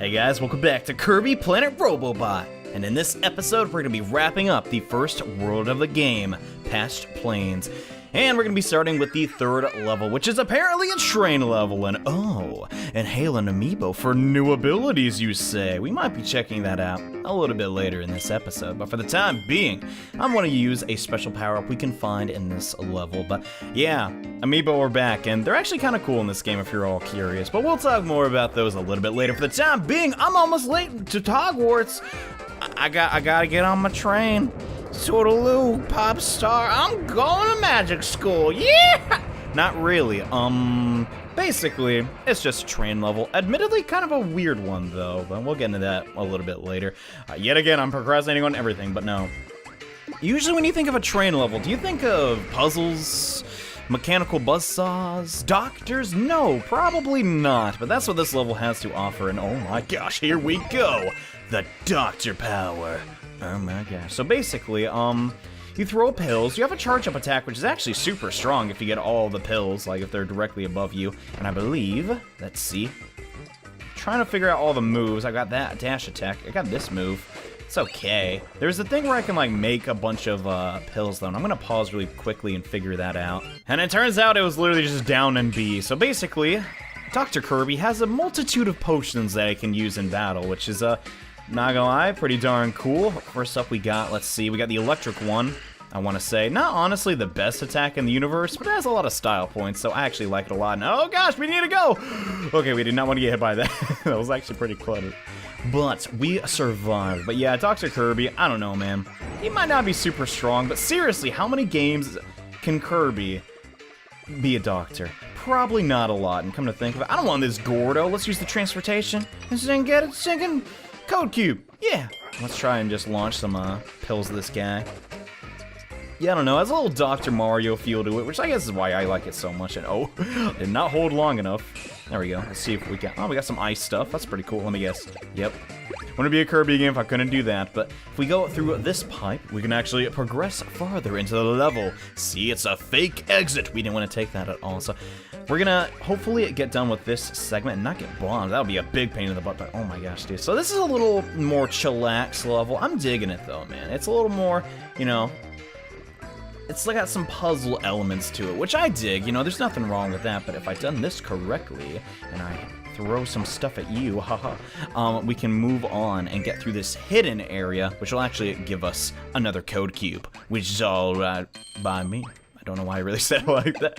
Hey guys, welcome back to Kirby Planet Robobot, and in this episode we're going to be wrapping up the first world of the game, Past Plains. And we're going to be starting with the third level, which is apparently a train level, and hail an Amiibo for new abilities, you say. We might be checking that out a little bit later in this episode, but for the time being, I'm going to use a special power-up we can find in this level. But yeah, Amiibo are back, and they're actually kind of cool in this game if you're all curious, but we'll talk more about those a little bit later. For the time being, I'm almost late to Hogwarts. I gotta get on my train. Toodaloo, pop star, I'm going to magic school, yeah! Not really, basically, it's just a train level. Admittedly, kind of a weird one, though, but we'll get into that a little bit later. Yet again, I'm procrastinating on everything, but no. Usually when you think of a train level, do you think of puzzles, mechanical buzzsaws, doctors? No, probably not, but that's what this level has to offer, and oh my gosh, here we go! The doctor power. Oh my gosh. So basically, you throw pills, you have a charge-up attack, which is actually super strong if you get all the pills, like if they're directly above you. And I believe, let's see, trying to figure out all the moves. I got that dash attack, I got this move. It's okay. There's a thing where I can like make a bunch of pills though, and I'm gonna pause really quickly and figure that out. And it turns out it was literally just down and B. So basically, Dr. Kirby has a multitude of potions that I can use in battle, which is not gonna lie, pretty darn cool. First up we got, let's see, we got the electric one, I want to say. Not honestly the best attack in the universe, but it has a lot of style points, so I actually like it a lot. And oh gosh, we need to go! Okay, we did not want to get hit by that. That was actually pretty clever. But we survived. But yeah, Dr. Kirby, I don't know, man. He might not be super strong, but seriously, how many games can Kirby be a doctor? Probably not a lot, and come to think of it, I don't want this Gordo. Let's use the transportation and then get it sinking. Code Cube, yeah. Let's try and just launch some pills at this guy. Yeah, I don't know, it has a little Dr. Mario feel to it, which I guess is why I like it so much. And oh, did not hold long enough. There we go, let's see if we got, oh, we got some ice stuff. That's pretty cool, let me guess. Yep. Wouldn't be a Kirby game if I couldn't do that, but if we go through this pipe, we can actually progress farther into the level. See, it's a fake exit. We didn't want to take that at all, so we're gonna hopefully get done with this segment and not get bombed. That would be a big pain in the butt, but oh my gosh, dude. So this is a little more chillax level. I'm digging it though, man. It's a little more, you know, it's got some puzzle elements to it, which I dig. You know, there's nothing wrong with that, but if I've done this correctly, and I throw some stuff at you, haha, we can move on and get through this hidden area, which will actually give us another code cube, which is all right by me. I don't know why I really said it like that.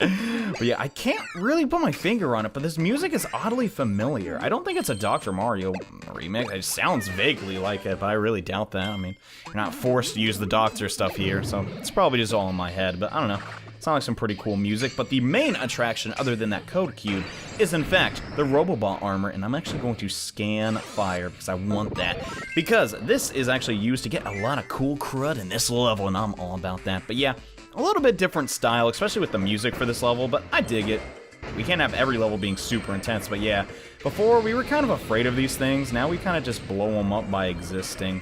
But yeah, I can't really put my finger on it, but this music is oddly familiar. I don't think it's a Dr. Mario remix. It sounds vaguely like it, but I really doubt that. I mean, you're not forced to use the Doctor stuff here, so it's probably just all in my head, but I don't know. It sounds like some pretty cool music, but the main attraction, other than that code cube, is in fact the Robobot armor, and I'm actually going to scan fire because I want that. Because this is actually used to get a lot of cool crud in this level, and I'm all about that. But yeah, a little bit different style, especially with the music for this level, but I dig it. We can't have every level being super intense, but yeah, before we were kind of afraid of these things, now we kind of just blow them up by existing.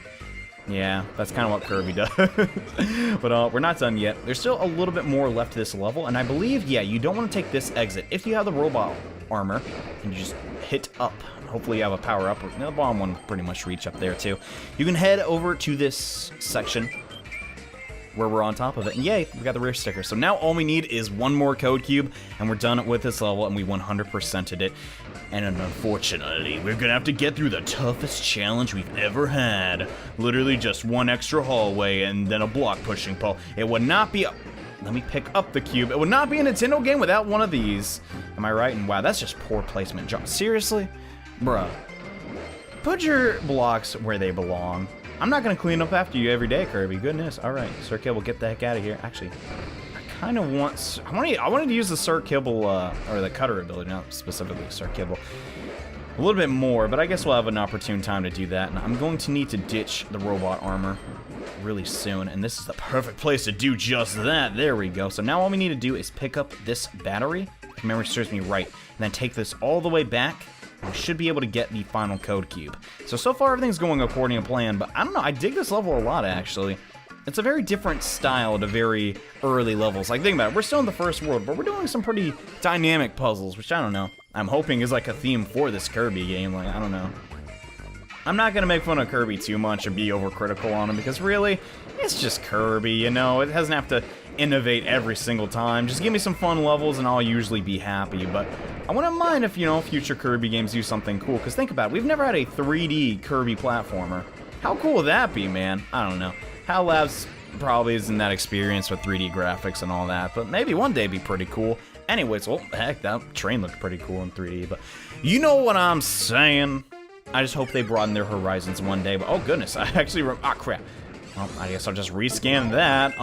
Yeah, that's kind of what Kirby does. But we're not done yet. There's still a little bit more left to this level, and I believe, yeah, you don't want to take this exit. If you have the robot armor, and you just hit up, hopefully you have a power-up. The bottom one pretty much reach up there, too. You can head over to this section where we're on top of it, and yay, we got the rear sticker. So now all we need is one more code cube, and we're done with this level, and we 100%ed it. And unfortunately, we're gonna have to get through the toughest challenge we've ever had. Literally just one extra hallway, and then a block pushing pole. It would not be let me pick up the cube. It would not be a Nintendo game without one of these. Am I right? And wow, that's just poor placement. Seriously? Bruh. Put your blocks where they belong. I'm not gonna clean up after you every day, Kirby. Goodness. All right, Sir Kibble, get the heck out of here. Actually, I kind of want. I wanted to use the Sir Kibble or the cutter ability, not specifically Sir Kibble, a little bit more. But I guess we'll have an opportune time to do that. And I'm going to need to ditch the robot armor really soon, and this is the perfect place to do just that. There we go. So now all we need to do is pick up this battery, if memory serves me right, and then take this all the way back. We should be able to get the final code cube. So far everything's going according to plan, but I don't know, I dig this level a lot actually. It's a very different style to very early levels. Like, think about it, we're still in the first world, but we're doing some pretty dynamic puzzles, which I don't know. I'm hoping is like a theme for this Kirby game, like, I don't know. I'm not gonna make fun of Kirby too much or be overcritical on him, because really, it's just Kirby, you know? It doesn't have to innovate every single time. Just give me some fun levels and I'll usually be happy, but I wouldn't mind if, you know, future Kirby games do something cool, because think about it, we've never had a 3D Kirby platformer. How cool would that be, man? I don't know. HAL Labs probably isn't that experienced with 3D graphics and all that, but maybe one day it'd be pretty cool. Anyways, well, heck, that train looked pretty cool in 3D, but you know what I'm saying? I just hope they broaden their horizons one day, but oh goodness, I actually, crap. Well, I guess I'll just rescan that.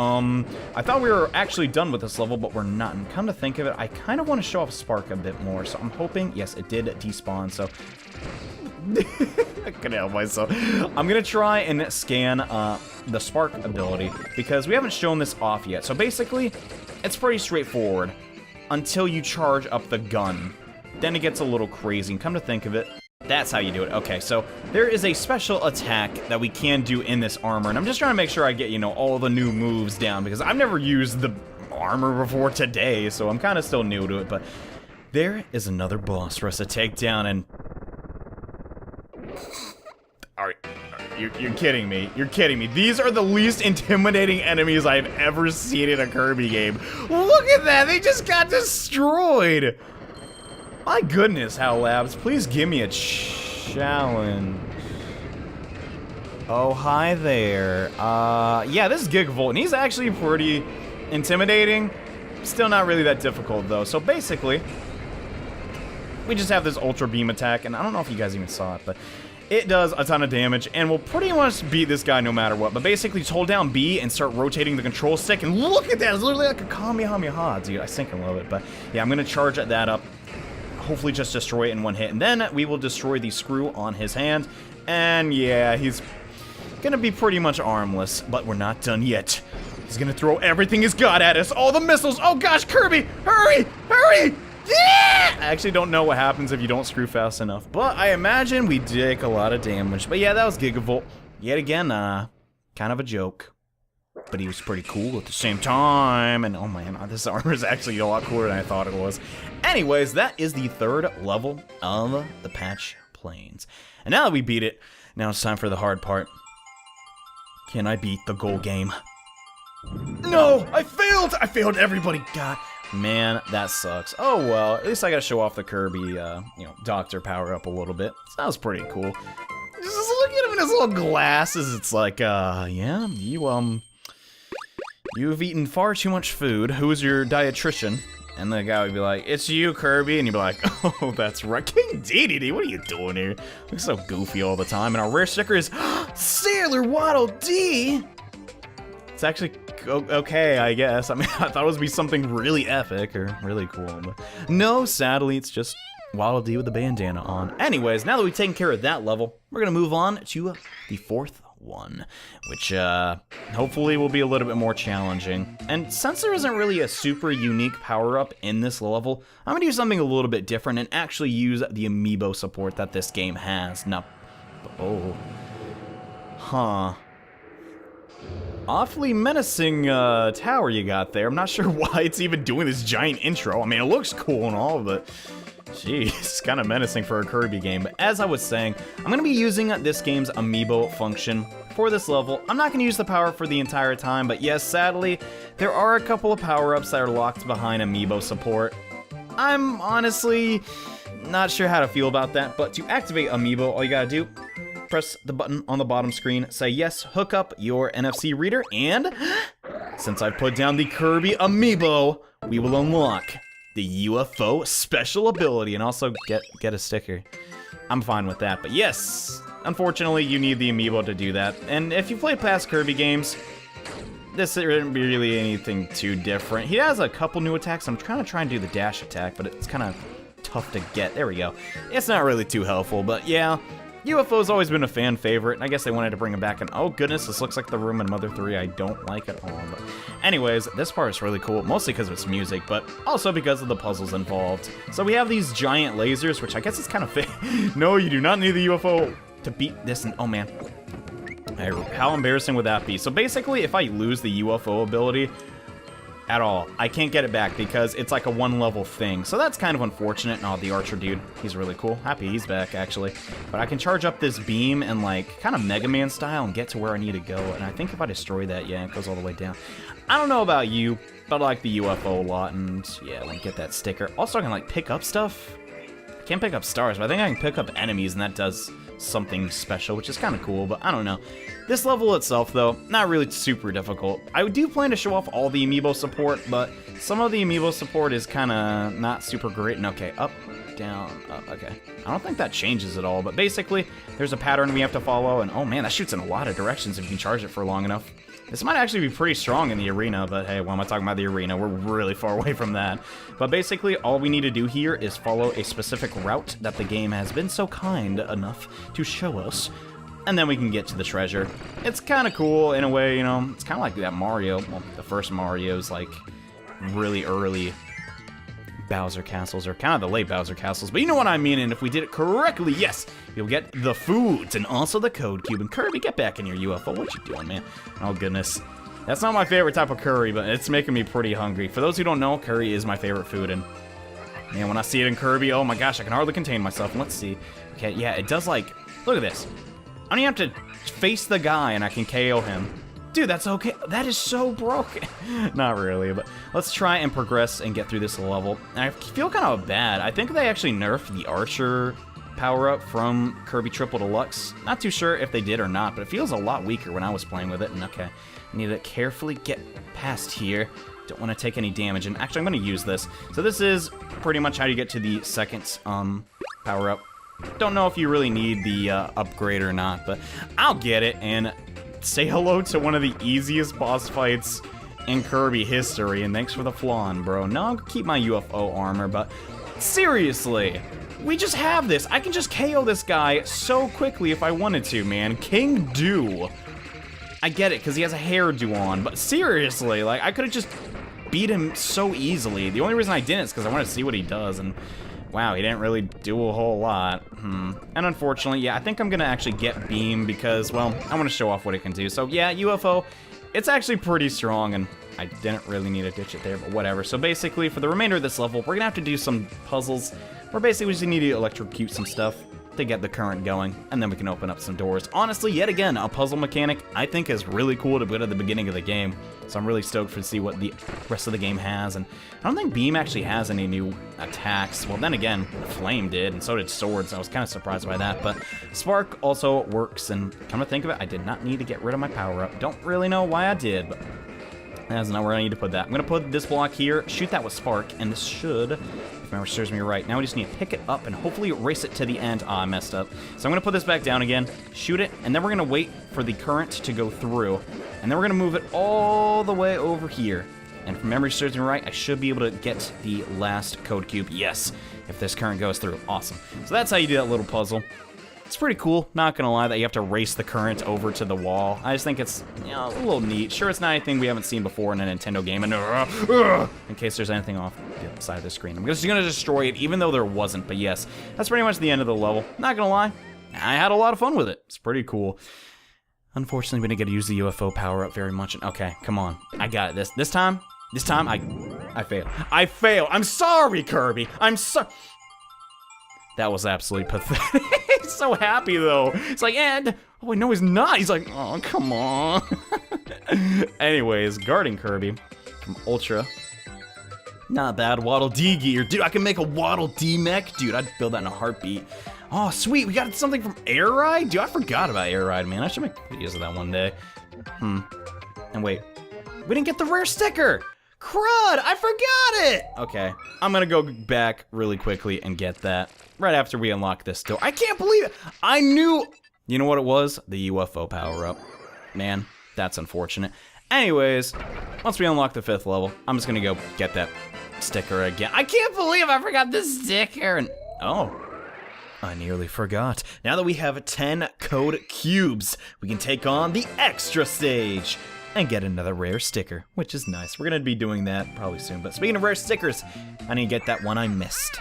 I thought we were actually done with this level, but we're not. And come to think of it, I kind of want to show off Spark a bit more, so I'm hoping, yes, it did despawn, so I couldn't help myself. I'm gonna try and scan the Spark ability, because we haven't shown this off yet. So basically, it's pretty straightforward until you charge up the gun. Then it gets a little crazy, and come to think of it, that's how you do it. Okay, so there is a special attack that we can do in this armor, and I'm just trying to make sure I get, you know, all the new moves down, because I've never used the armor before today, so I'm kind of still new to it, but there is another boss for us to take down, and you're kidding me. You're kidding me. These are the least intimidating enemies I've ever seen in a Kirby game. Look at that. They just got destroyed. My goodness, HAL Labs. Please give me a challenge. Oh, hi there. Yeah, this is Gigavolt, and he's actually pretty intimidating. Still not really that difficult, though. So basically, we just have this Ultra Beam attack, and I don't know if you guys even saw it, but it does a ton of damage, and we'll pretty much beat this guy no matter what. But basically, just hold down B and start rotating the control stick, and look at that! It's literally like a Kamehameha, dude. I think I love it. But yeah, I'm gonna charge that up. Hopefully, just destroy it in one hit, and then we will destroy the screw on his hand. And yeah, he's gonna be pretty much armless, but we're not done yet. He's gonna throw everything he's got at us. All the missiles! Oh gosh, Kirby! Hurry! Hurry! Yeah! I actually don't know what happens if you don't screw fast enough, but I imagine we take a lot of damage. But yeah, that was Gigavolt. Yet again, kind of a joke. But he was pretty cool at the same time, and oh man, this armor is actually a lot cooler than I thought it was. Anyways, that is the third level of the Patch Plains. And now that we beat it, now it's time for the hard part. Can I beat the goal game? No! I failed! I failed everybody! God. Man, that sucks. Oh well, at least I gotta show off the Kirby, you know, doctor power up a little bit. So that was pretty cool. Just look at him in his little glasses. It's like, yeah, you've eaten far too much food. Who's your dietitian? And the guy would be like, it's you, Kirby. And you'd be like, oh, that's right. King Dedede, what are you doing here? Looks so goofy all the time. And our rare sticker is Sailor Waddle Dee. It's actually okay, I guess. I mean, I thought it would be something really epic or really cool, but no, sadly, it's just Waddle Dee with the bandana on. Anyways, now that we've taken care of that level, we're gonna move on to the fourth one, which hopefully will be a little bit more challenging. And since there isn't really a super unique power-up in this level, I'm gonna do something a little bit different and actually use the Amiibo support that this game has. Now, oh, huh. Awfully menacing tower you got there. I'm not sure why it's even doing this giant intro. I mean, it looks cool and all, but jeez, it's kind of menacing for a Kirby game. But as I was saying, I'm going to be using this game's Amiibo function for this level. I'm not going to use the power for the entire time, but yes, sadly, there are a couple of power-ups that are locked behind Amiibo support. I'm honestly not sure how to feel about that, but to activate Amiibo, all you gotta do, press the button on the bottom screen, say yes, hook up your NFC reader, and since I put down the Kirby Amiibo, we will unlock the UFO special ability and also get a sticker. I'm fine with that, but yes, unfortunately, you need the Amiibo to do that. And if you play past Kirby games, this isn't really anything too different. He has a couple new attacks. I'm kind of trying to do the dash attack, but it's kind of tough to get. There we go. It's not really too helpful, but yeah. UFO's always been a fan favorite, and I guess they wanted to bring him back, and oh goodness, this looks like the room in Mother 3 I don't like at all. But anyways, this part is really cool, mostly because of its music, but also because of the puzzles involved. So we have these giant lasers, which I guess is kind of fit. No, you do not need the UFO to beat this, and oh man. How embarrassing would that be? So basically, if I lose the UFO ability, at all. I can't get it back because it's like a one-level thing. So that's kind of unfortunate. Oh, the archer dude, he's really cool. Happy he's back, actually. But I can charge up this beam and, like, kind of Mega Man style and get to where I need to go. And I think if I destroy that, yeah, it goes all the way down. I don't know about you, but I like the UFO a lot. And, yeah, I want to get that sticker. Also, I can, like, pick up stuff. I can't pick up stars, but I think I can pick up enemies, and that does something special, which is kind of cool, but I don't know. This level itself, though, not really super difficult. I do plan to show off all the Amiibo support, but some of the Amiibo support is kind of not super great. And okay, up, down, up, okay. I don't think that changes at all, but basically, there's a pattern we have to follow, and oh man, that shoots in a lot of directions if you can charge it for long enough. This might actually be pretty strong in the arena, but hey, why am I talking about the arena? We're really far away from that. But basically, all we need to do here is follow a specific route that the game has been so kind enough to show us, and then we can get to the treasure. It's kind of cool in a way, you know, it's kind of like that Mario, well, the first Mario's like really early Bowser castles, or kind of the late Bowser castles, but you know what I mean, and if we did it correctly, yes, you'll get the foods and also the code cube. And Kirby, get back in your UFO. What you doing, man? Oh goodness, that's not my favorite type of curry, but it's making me pretty hungry. For those who don't know, curry is my favorite food, and man, when I see it in Kirby, oh my gosh, I can hardly contain myself. Let's see. Okay, yeah, it does, like, look at this. I don't even have to face the guy and I can KO him. Dude, that's okay. That is so broken. Not really, but let's try and progress and get through this level. I feel kind of bad. I think they actually nerfed the Archer power-up from Kirby Triple Deluxe. Not too sure if they did or not, but it feels a lot weaker when I was playing with it. And okay, I need to carefully get past here. Don't want to take any damage. And actually, I'm going to use this. So this is pretty much how you get to the second power-up. Don't know if you really need the upgrade or not, but I'll get it and say hello to one of the easiest boss fights in Kirby history, and thanks for the flan, bro. No, I'll keep my UFO armor, but seriously, we just have this. I can just KO this guy so quickly if I wanted to, man. King Do. I get it, because he has a hairdo on, but seriously, like, I could have just beat him so easily. The only reason I didn't is because I wanted to see what he does, and wow, he didn't really do a whole lot. And unfortunately, yeah, I think I'm gonna actually get Beam because, well, I want to show off what it can do. So yeah, UFO, it's actually pretty strong, and I didn't really need to ditch it there, but whatever. So basically, for the remainder of this level, we're gonna have to do some puzzles, where basically we just need to electrocute some stuff to get the current going, and then we can open up some doors. Honestly, yet again, a puzzle mechanic I think is really cool to put at the beginning of the game, so I'm really stoked to see what the rest of the game has. And I don't think Beam actually has any new attacks. Well, then again, Flame did, and so did Swords. I was kind of surprised by that, but Spark also works, and come to think of it, I did not need to get rid of my power-up. Don't really know why I did, but that's not where I need to put that. I'm going to put this block here, shoot that with Spark, and this should, if memory serves me right, now we just need to pick it up and hopefully race it to the end. Ah, I messed up. So I'm going to put this back down again, shoot it, and then we're going to wait for the current to go through, and then we're going to move it all the way over here. And if memory serves me right, I should be able to get the last code cube. Yes, if this current goes through. Awesome. So that's how you do that little puzzle. It's pretty cool, not gonna lie, that you have to race the current over to the wall. I just think it's, you know, a little neat. Sure, it's not anything we haven't seen before in a Nintendo game, and in case there's anything off the other side of the screen. I'm just gonna destroy it, even though there wasn't, but yes, that's pretty much the end of the level. Not gonna lie, I had a lot of fun with it. It's pretty cool. Unfortunately, we didn't get to use the UFO power-up very much. Okay, come on. I got it. This time, I fail. I fail. I'm sorry, Kirby. I'm so... That was absolutely pathetic. He's so happy, though. It's like, oh, wait, no, he's not. He's like, oh, come on. Anyways, guarding Kirby from Ultra. Not bad. Waddle D gear. Dude, I can make a Waddle D mech. Dude, I'd build that in a heartbeat. Oh, sweet. We got something from Air Ride? Dude, I forgot about Air Ride, man. I should make videos of that one day. And wait, we didn't get the rare sticker. Crud, I forgot it! Okay, I'm gonna go back really quickly and get that right after we unlock this door. I can't believe it! I knew... You know what it was? The UFO power-up. Man, that's unfortunate. Anyways, once we unlock the 5th level, I'm just gonna go get that sticker again. I can't believe I forgot this sticker! And oh, I nearly forgot. Now that we have 10 code cubes, we can take on the extra stage and get another rare sticker, which is nice. We're gonna be doing that probably soon. But speaking of rare stickers, I need to get that one I missed.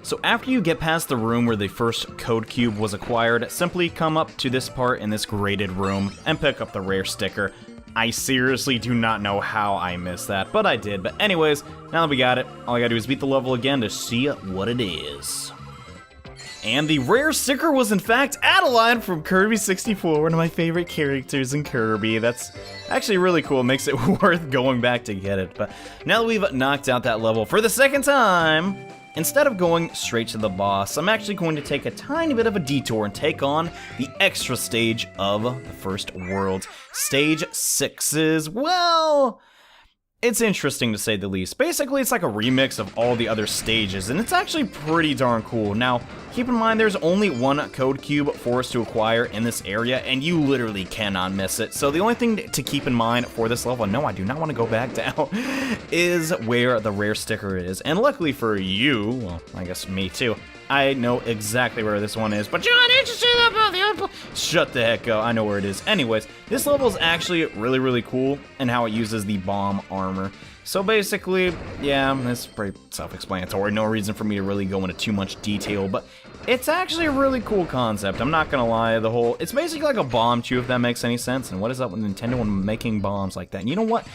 So after you get past the room where the first code cube was acquired, simply come up to this part in this graded room and pick up the rare sticker. I seriously do not know how I missed that, but I did. But anyways, now that we got it, all I gotta do is beat the level again to see what it is. And the rare sticker was in fact Adeline from Kirby 64, one of my favorite characters in Kirby. That's actually really cool, makes it worth going back to get it. But now that we've knocked out that level for the second time, instead of going straight to the boss, I'm actually going to take a tiny bit of a detour and take on the extra stage of the first world. Stage 6's, well, it's interesting to say the least. Basically, it's like a remix of all the other stages, and it's actually pretty darn cool. Now, keep in mind there's only one code cube for us to acquire in this area, and you literally cannot miss it. So the only thing to keep in mind for this level, no, I do not want to go back down, is where the rare sticker is. And luckily for you, well, I guess me too, I know exactly where this one is. But John, didn't you say that about the other? Shut the heck up, I know where it is. Anyways, this level is actually really, really cool in how it uses the bomb armor. So basically, yeah, it's pretty self-explanatory. No reason for me to really go into too much detail, but it's actually a really cool concept. I'm not gonna lie, it's basically like a bomb tube, if that makes any sense. And what is up with Nintendo and making bombs like that? And you know what?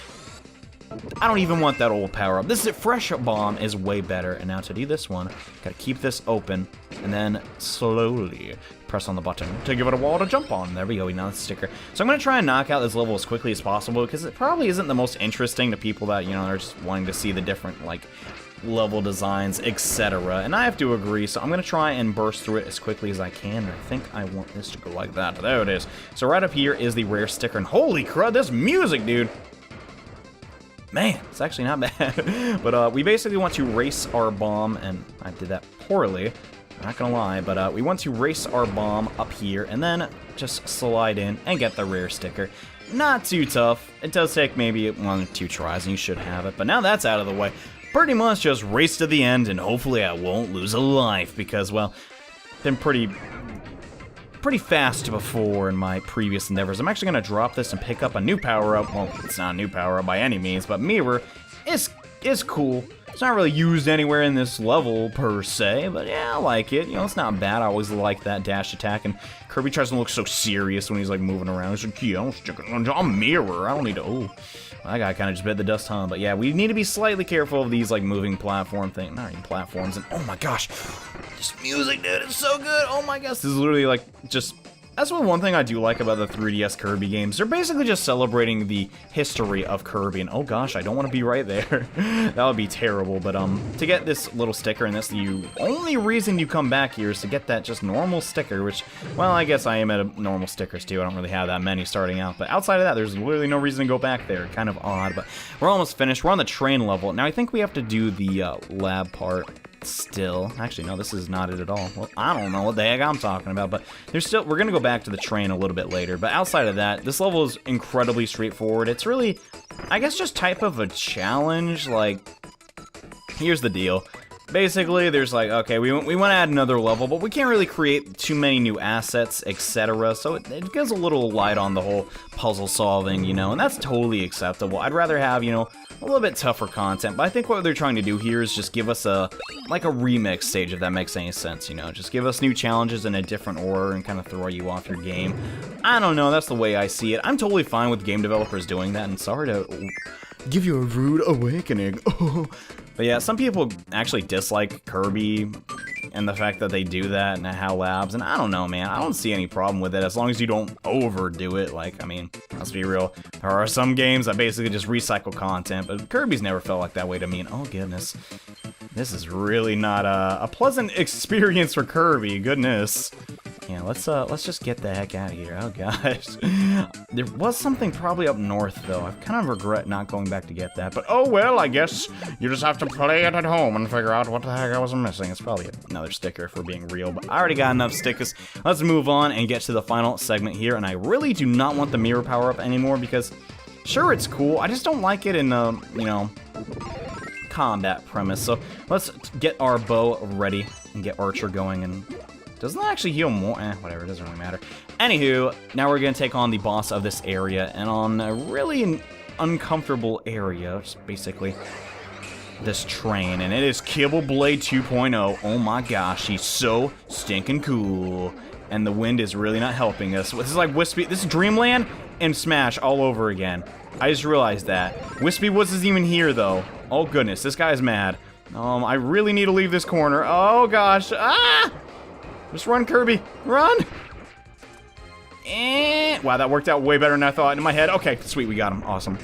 I don't even want that old power-up. This is fresh bomb is way better. And now to do this one, gotta keep this open, and then slowly press on the button to give it a wall to jump on. There we go, we now the sticker. So I'm gonna try and knock out this level as quickly as possible, because it probably isn't the most interesting to people that, you know, are just wanting to see the different, like, level designs, etc. And I have to agree, so I'm gonna try and burst through it as quickly as I can. I think I want this to go like that. There it is. So right up here is the rare sticker, and holy crud, this music, dude! Man, it's actually not bad. But we basically want to race our bomb, and I did that poorly, not gonna lie, but we want to race our bomb up here, and then just slide in and get the rare sticker. Not too tough. It does take maybe 1 or 2 tries, and you should have it. But now that's out of the way, pretty much just race to the end, and hopefully I won't lose a life, because, well, been pretty fast before in my previous endeavors. I'm actually going to drop this and pick up a new power-up. Well, it's not a new power-up by any means, but Mirror is cool. It's not really used anywhere in this level, per se, but yeah, I like it. You know, it's not bad. I always like that dash attack, and Kirby tries to look so serious when he's, like, moving around. He's like, yeah, I'm Mirror. I don't need to... Oh, that guy kind of just bit the dust, huh? But yeah, we need to be slightly careful of these, like, moving platform things. Not even platforms, and oh my gosh, this music, dude, it's so good. Oh my gosh, this is literally, like, just... That's one thing I do like about the 3DS Kirby games. They're basically just celebrating the history of Kirby, and oh gosh, I don't want to be right there. That would be terrible, but to get this little sticker, and that's the only reason you come back here is to get that just normal sticker, which, well, I guess I am at normal stickers too. I don't really have that many starting out, but outside of that, there's literally no reason to go back there. Kind of odd, but we're almost finished. We're on the train level. Now, I think we have to do the lab part still. Actually, no, this is not it at all. Well, I don't know what the heck I'm talking about, but we're gonna go back to the train a little bit later. But outside of that, this level is incredibly straightforward. It's really, I guess, just type of a challenge. Like, here's the deal. Basically, there's like, okay, we want to add another level, but we can't really create too many new assets, etc. So it gives a little light on the whole puzzle solving, you know, and that's totally acceptable. I'd rather have, you know, a little bit tougher content, but I think what they're trying to do here is just give us like a remix stage, if that makes any sense, you know, just give us new challenges in a different order and kind of throw you off your game. I don't know, that's the way I see it. I'm totally fine with game developers doing that, and sorry to give you a rude awakening. But yeah, some people actually dislike Kirby and the fact that they do that and HAL Labs, and I don't know, man. I don't see any problem with it as long as you don't overdo it. Like, I mean, let's be real. There are some games that basically just recycle content, but Kirby's never felt like that way to me, and oh goodness. This is really not a pleasant experience for Kirby, goodness. Yeah, let's just get the heck out of here. Oh gosh. There was something probably up north though. I kind of regret not going back to get that, but oh well, I guess you just have to play it at home and figure out what the heck I was missing. It's probably another sticker if we're being real, but I already got enough stickers. Let's move on and get to the final segment here, and I really do not want the mirror power-up anymore because sure, it's cool. I just don't like it in you know, combat premise. So let's get our bow ready and get Archer going, and doesn't that actually heal more? Whatever, it doesn't really matter. Anywho, now we're gonna take on the boss of this area, and on a really uncomfortable area, just basically this train, and it is Kibble Blade 2.0. Oh my gosh, he's so stinking cool. and the wind is really not helping us. This is like Wispy, this is Dreamland and Smash all over again. I just realized that. Wispy Woods isn't even here, though. Oh, goodness, this guy's mad. I really need to leave this corner. Oh, gosh. Ah! Just run, Kirby. Run! Wow, that worked out way better than I thought in my head. Okay, sweet, we got him. Awesome.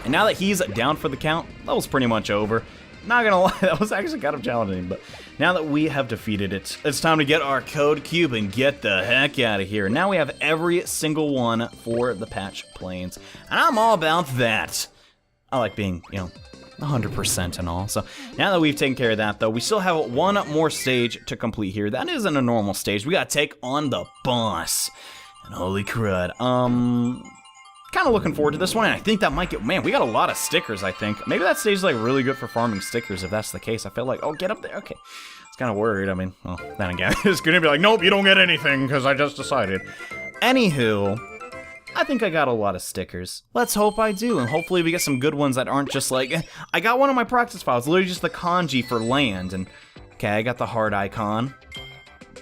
And now that he's down for the count, level's pretty much over. Not gonna lie, that was actually kind of challenging, but now that we have defeated it, it's time to get our code cube and get the heck out of here. Now we have every single one for the patch planes, and I'm all about that. I like being, 100% and all. So now that we've taken care of that, though, we still have one more stage to complete here. That isn't a normal stage. We gotta take on the boss. And holy crud, kind of looking forward to this one, and I think that might get, man, we got a lot of stickers, I think. Maybe that stage is, like, really good for farming stickers, if that's the case. I feel like, oh, get up there, okay. I was kind of worried, I mean, well, then again, it's gonna be like, nope, you don't get anything, because I just decided. Anywho, I think I got a lot of stickers. Let's hope I do, and hopefully we get some good ones that aren't just like, I got one of my practice files, literally just the kanji for land, and, okay, I got the heart icon.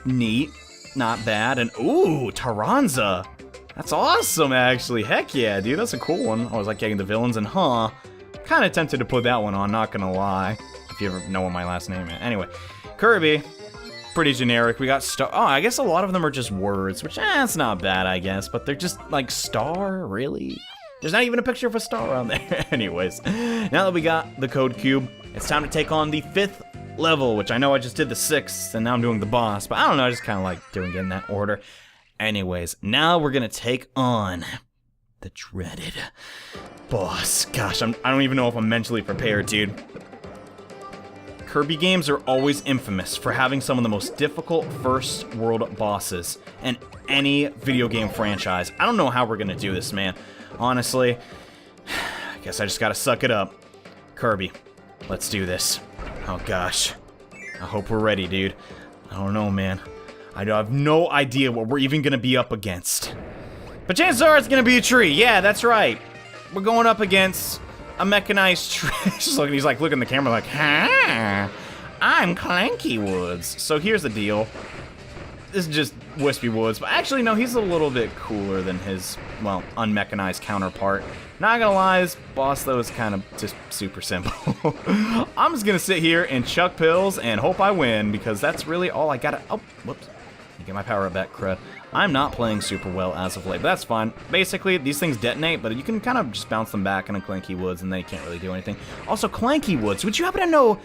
Neat, not bad, and, ooh, Taranza. That's awesome, actually. Heck yeah, dude. That's a cool one. I was like getting the villains and kind of tempted to put that one on, not gonna lie. If you ever know what my last name is. Anyway, Kirby. Pretty generic. We got star. Oh, I guess a lot of them are just words, which, it's not bad, I guess. But they're just like star, really? There's not even a picture of a star on there. Anyways, now that we got the code cube, it's time to take on the 5th level, which I know I just did the 6th, and now I'm doing the boss. But I don't know, I just kind of like doing it in that order. Anyways, now we're gonna take on the dreaded boss. Gosh, I don't even know if I'm mentally prepared, dude. Kirby games are always infamous for having some of the most difficult first world bosses in any video game franchise. I don't know how we're gonna do this, man. Honestly, I guess I just gotta suck it up. Kirby, let's do this. Oh gosh, I hope we're ready, dude. I don't know, man. I have no idea what we're even gonna be up against. But chances are it's gonna be a tree. Yeah, that's right. We're going up against a mechanized tree. He's like looking at the camera like, huh? I'm Clanky Woods. So here's the deal. This is just Wispy Woods, but actually no, he's a little bit cooler than his, well, unmechanized counterpart. Not gonna lie, this boss though is kind of just super simple. I'm just gonna sit here and chuck pills and hope I win, because that's really all I gotta, oh, whoops. Get my power up back, crud. I'm not playing super well as of late, but that's fine. Basically, these things detonate, but you can kind of just bounce them back into Clanky Woods, and they can't really do anything. Also, Clanky Woods, would you happen to know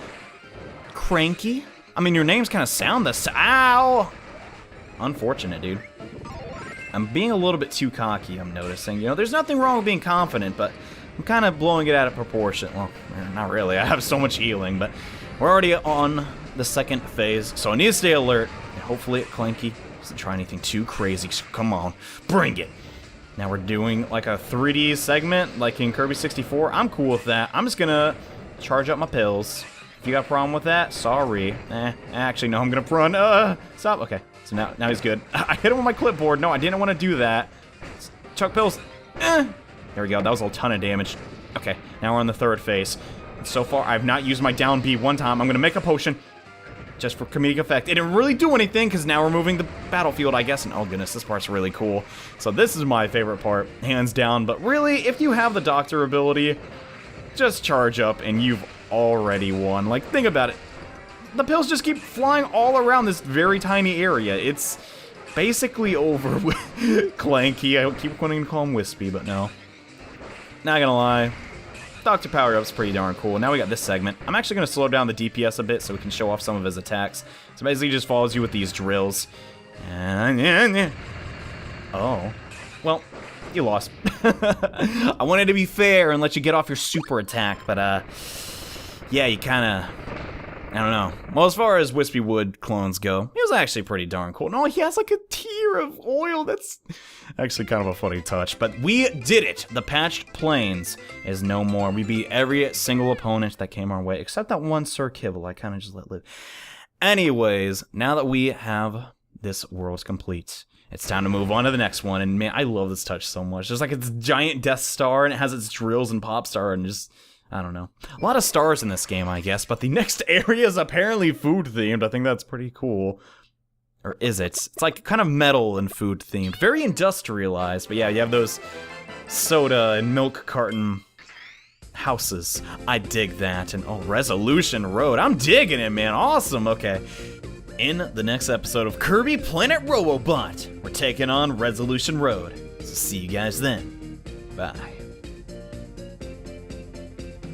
Cranky? I mean, your names kind of sound the same. Ow! Unfortunate, dude. I'm being a little bit too cocky, I'm noticing. There's nothing wrong with being confident, but I'm kind of blowing it out of proportion. Well, not really. I have so much healing, but we're already on the 2nd phase, so I need to stay alert. And hopefully Clanky doesn't try anything too crazy, so come on, bring it. Now we're doing like a 3D segment, like in Kirby 64. I'm cool with that. I'm just gonna charge up my pills. If you got a problem with that, sorry. Actually, no, I'm gonna run. Stop. Okay, so now he's good. I hit him with my clipboard. No, I didn't want to do that. Chuck pills. There we go. That was a ton of damage. Okay, now we're on the 3rd phase. So far, I've not used my down B one time. I'm gonna make a potion. Just for comedic effect. It didn't really do anything, because now we're moving the battlefield, I guess, and oh goodness, this part's really cool. So this is my favorite part, hands down, but really, if you have the doctor ability, just charge up and you've already won. Like, think about it. The pills just keep flying all around this very tiny area. It's basically over with Clanky. I keep wanting to call him Wispy, but no. Not gonna lie. Dr. Power-Up's pretty darn cool. Now we got this segment. I'm actually going to slow down the DPS a bit so we can show off some of his attacks. So basically he just follows you with these drills. Oh. Well, you lost. I wanted to be fair and let you get off your super attack, but yeah, you kind of, I don't know. Well, as far as Wispy Wood clones go, he was actually pretty darn cool. No, he has like a tier of oil. That's actually kind of a funny touch. But we did it. The patched plains is no more. We beat every single opponent that came our way, except that one Sir Kibble I kind of just let live. Anyways, now that we have this world complete, it's time to move on to the next one. And man, I love this touch so much. There's like a giant Death Star, and it has its drills and Pop Star, and just, I don't know. A lot of stars in this game, I guess, but the next area is apparently food-themed. I think that's pretty cool. Or is it? It's like kind of metal and food themed. Very industrialized, but yeah, you have those soda and milk carton houses. I dig that. And oh, Resolution Road. I'm digging it, man. Awesome. Okay. In the next episode of Kirby Planet Robobot, we're taking on Resolution Road. So see you guys then. Bye.